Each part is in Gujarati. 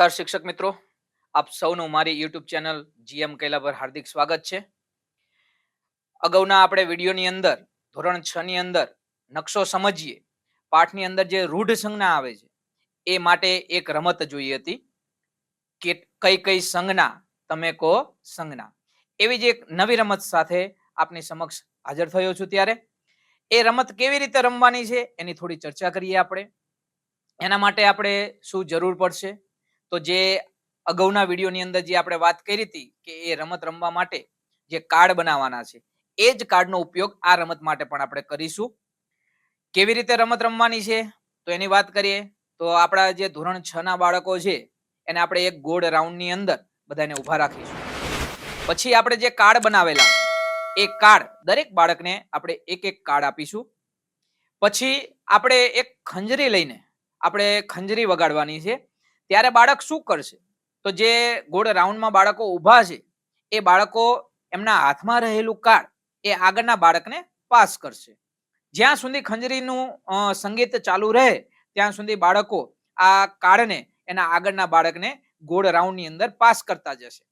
નમસ્કાર શિક્ષક મિત્રો, આપ સૌનું મારી યુટ્યુબ ચેનલ જીએમ કૈલા પર હાર્દિક સ્વાગત છે. અગાઉના આપણે વિડીયોની અંદર ધોરણ 6 ની અંદર નકશો સમજીએ પાઠની અંદર જે રૂઢ સંજ્ઞા આવે છે એ માટે એક રમત જોઈ હતી કે કઈ કઈ સંજ્ઞા તમે કહો સંજ્ઞા. એવી જ એક નવી રમત સાથે આપની સમક્ષ હાજર થયો છું. ત્યારે એ રમત કેવી રીતે રમવાની છે એની થોડી ચર્ચા કરીએ આપણે. એના માટે આપણે શું જરૂર પડશે, તો જે અગાઉના વિડીયોની અંદર જે આપણે વાત કરી હતી કે એ રમત રમવા માટે જે કાર્ડ બનાવવાના છે એ જ કાર્ડનો ઉપયોગ આ રમત માટે પણ આપણે કરીશું. કેવી રીતે રમત રમવાની છે તો એની વાત કરીએ તો આપણા જે ધોરણ 6 ના બાળકો છે એને આપણે એક ગોળ રાઉન્ડની અંદર બધાને ઊભા રાખીશું. પછી આપણે જે કાર્ડ બનાવેલા એ કાર્ડ દરેક બાળકને આપણે એક એક કાર્ડ આપીશું. પછી આપણે એક ખંજરી લઈને આપણે ખંજરી વગાડવાની છે. ત્યારે બાળક શું કરશે તો જે ગોળ રાઉન્ડમાં બાળકો ઊભા છે એ બાળકો એમના હાથમાં રહેલું કાર્ડ એ આગળના બાળકને પાસ કરશે. જ્યાં સુધી ખંજરીનું સંગીત ચાલુ રહે ત્યાં સુધી બાળકો આ કાર્ડને એના આગળના બાળકને ગોળ રાઉન્ડની અંદર પાસ કરતા જશે.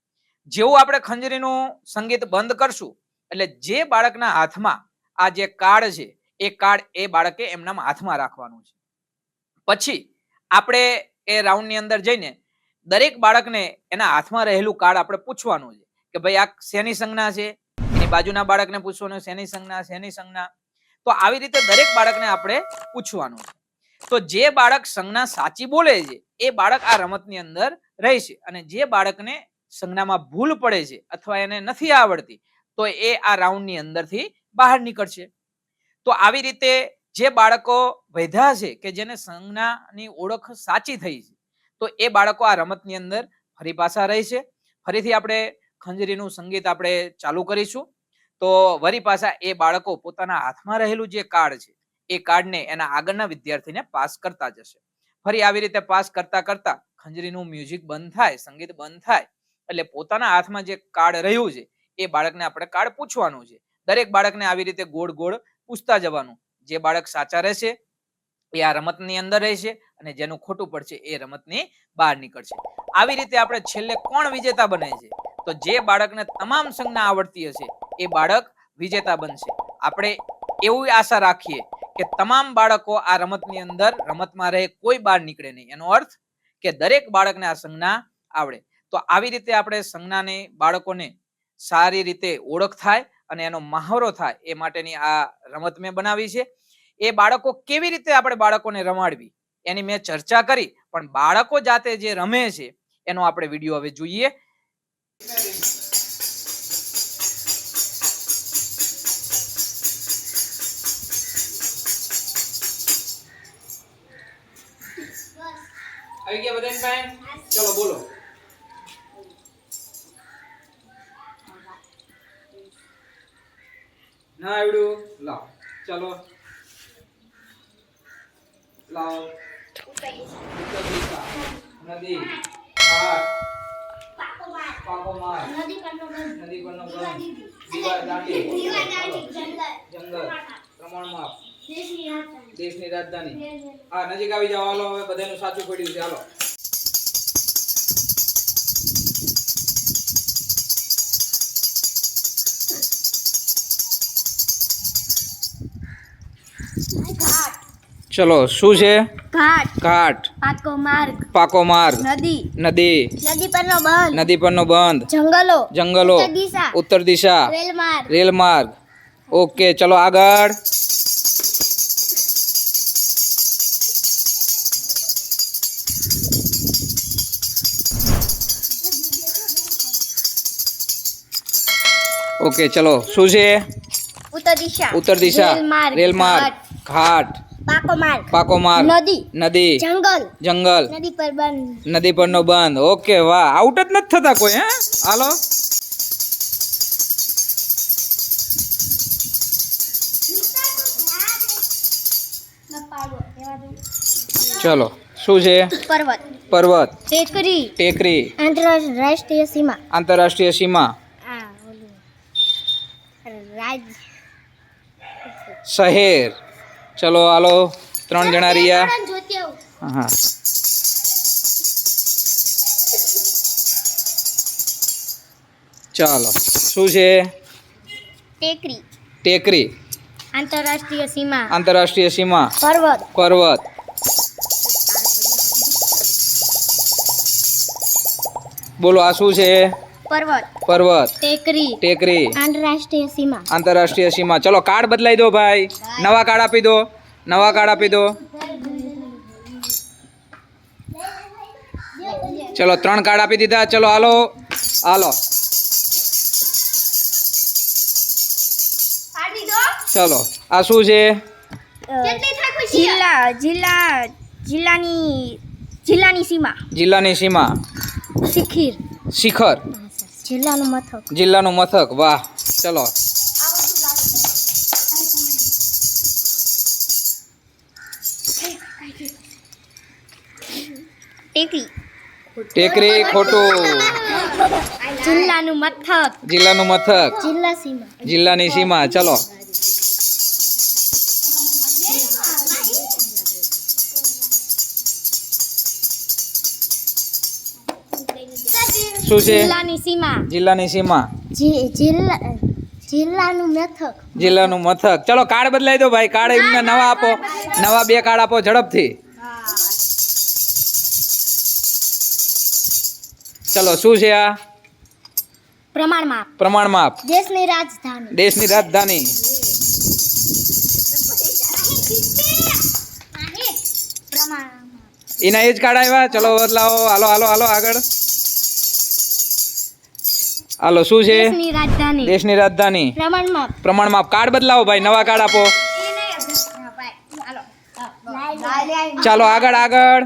જેવું આપણે ખંજરીનું સંગીત બંધ કરશું એટલે જે બાળકના હાથમાં આ જે કાર્ડ છે એ કાર્ડ એ બાળકે એમના હાથમાં રાખવાનું છે. પછી આપણે એ રાઉન્ડની અંદર જઈને દરેક બાળકને એના હાથમાં રહેલું કાર્ડ આપણે પૂછવાનું છે કે ભાઈ આ શેની સંજ્ઞા છે, એની બાજુના બાળકને પૂછવાનું શેની સંજ્ઞા શેની સંજ્ઞા. તો આવી રીતે દરેક બાળકને આપણે પૂછવાનું છે. તો જે બાળક સંજ્ઞા સાચી બોલે છે એ બાળક આ રમતની અંદર રહેશે, અને જે બાળકને સંજ્ઞામાં ભૂલ પડે છે અથવા એને નથી આવડતી તો એ આ રાઉન્ડની અંદરથી બહાર નીકળશે. તો આવી રીતે જે બાળકો વધ્યા છે કે જેને સંજ્ઞાની ઓળખ સાચી થઈ છે તો એ બાળકો આ રમતની અંદર ફરી પાછા રહેશે. ફરીથી આપણે ખંજરીનું સંગીત આપણે ચાલુ કરીશું તો વળી પાછા એ બાળકો પોતાના હાથમાં રહેલું જે કાર્ડ છે એ કાર્ડને એના આગળના વિદ્યાર્થીને પાસ કરતા જશે. ફરી આવી રીતે પાસ કરતા કરતા ખંજરીનું મ્યુઝિક બંધ થાય, સંગીત બંધ થાય એટલે પોતાના હાથમાં જે કાર્ડ રહ્યું છે એ બાળકને આપણે કાર્ડ પૂછવાનું છે. દરેક બાળકને આવી રીતે ગોળ ગોળ પૂછતા જવાનું. જે બાળક સાચા રહેશે એ આ રમતની અંદર રહેશે અને જેનું ખોટું પડશે એ રમતની બહાર નીકળશે. આવી રીતે આપણે છેલ્લે કોણ વિજેતા બને છે તો જે બાળકને તમામ સંજ્ઞા આવડતી હશે એ બાળક વિજેતા બનશે. આપણે એવી આશા રાખીએ કે તમામ બાળકો આ રમતની અંદર રમતમાં રહે, કોઈ બહાર નીકળે નહીં. એનો અર્થ કે દરેક બાળકને આ સંજ્ઞા આવડે. તો આવી રીતે આપણે સંજ્ઞાને બાળકોને સારી રીતે ઓળખ થાય અને એનો મહાવરો થાય એ માટેની આ રમત મેં બનાવી છે. એ બાળકો કેવી રીતે આપણે બાળકોને રમાડવી એની મેં ચર્ચા કરી, પણ બાળકો જાતે જે રમે છે એનો આપણે વિડીયો હવે જોઈએ. આવી ગયા બધાને પાસે? ચલો બોલો. ના આવડ્યું? લાવ. ચલો લાવ. નદી, ઘાટ, પાકો માર, નદી પરનો બંધ, દીવાલ દાંડી, જંગલ, પ્રમાણ માપ, દેશની રાજધાની. હા, નજીક આવી જાવ. હાલો, હવે બધાનું સાચું પડ્યું છે. હાલો. ચલો શું છે? ઘાટ, ઘાટ, પાકો માર્ગ, પાકો માર્ગ, નદી, નદી, નદી પરનો બંધ, નદી પરનો બંધ, જંગલો, જંગલો, ઉત્તર દિશા, રેલ માર્ગ, રેલ માર્ગ. ઓકે, ચલો આગળ. ઓકે, ચલો શું છે? ઉત્તર દિશા, ઉત્તર દિશા, રેલ માર્ગ, ઘાટ, પાકો માર્ગ, પાકો માર્ગ, નદી, નદી, જંગલ, જંગલ, નદી પર બંધ. નદી પરનો બંધ. ઓકે, વાહ, આઉટ જ નથી થતા કોઈ. હે, હાલો. ચલો શું છે? પર્વત, પર્વત, ટેકરી, ટેકરી, આંતરરાષ્ટ્રીય સીમા, આંતરરાષ્ટ્રીય સીમા, શહેર. ચલો હાલો, 3 જણા રહ્યા. હા, ચાલો શું છે? ટેકરી. ટેકરી. આંતરરાષ્ટ્રીય સીમા. આંતરરાષ્ટ્રીય સીમા. પર્વત. પર્વત. બોલો આ શું છે? પર્વત. પર્વત. ટેકરી. ટેકરી. આંતરરાષ્ટ્રીય સીમા. આંતરરાષ્ટ્રીય સીમા. ચલો કાર્ડ બદલાઈ દો ભાઈ, નવા કાર્ડ આપી દો, નવા કાર્ડ આપી દો. ચલો 3 કાર્ડ આપી દીધા. ચલો હાલો હાલો ચલો આ શું છે? જિલ્લાની સીમા. જિલ્લાની સીમા. શિખર. શિખર. જિલ્લાનું મથક. જિલ્લાનું મથક. વાહ. ચલો ટેકરી. ટેકરી. ખોટું. જિલ્લાનું મથક. જિલ્લાનું મથક. જિલ્લા સીમા. જિલ્લાની સીમા. ચલો શું છે? જિલ્લાની સીમા. જિલ્લાની સીમા. જિલ્લાનું મથક. જિલ્લાનું મથક. ચલો કાર્ડ બદલાઈ દો ભાઈ, કાર્ડ એમને નવા આપો, નવા 2 કાર્ડ આપો ઝડપથી. ચલો શું છે આ? પ્રમાણ માપ. પ્રમાણ માપ. દેશની રાજધાની. દેશની રાજધાની. એના એ જ કાર્ડ આવ્યા. ચલો બદલાવો. હાલો હાલો હાલો આગળ હાલો. શું છે? દેશની રાજધાની. દેશની રાજધાની. પ્રમાણ માપ. પ્રમાણ માપ. કાર્ડ બદલાવો ભાઈ, નવા કાર્ડ આપો. ચાલો આગળ આગળ.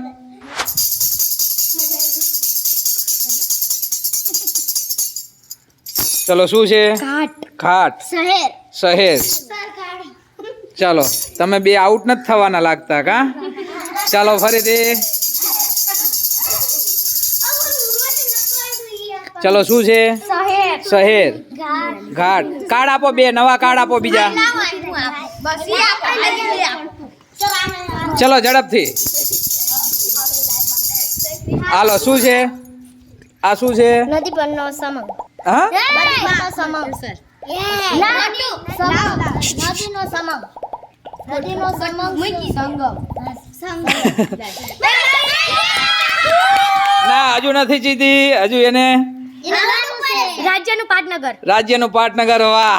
ચલો શું છે? ઘાટ. ઘાટ. શહેર. શહેર. ચાલો તમે 2 આઉટ નથી થવાના લાગતા કા? ચાલો ફરીથી. ચલો શું છે? શહેર. શહેર. ઘાટ. ઘાટ. કાર્ડ આપો 2, નવા કાર્ડ આપો બીજા. ચલો ઝડપથી. હાલો શું છે? આ શું છે? નદી પરનો સમંગ. હા નદીનો સમંગ. નદીનો સમંગ. નદીનો સમંગ. ના હજુ નથી જીતી, હજુ એને રાજ્યનું પાટનગર. રાજ્યનું પાટનગર. વાહ.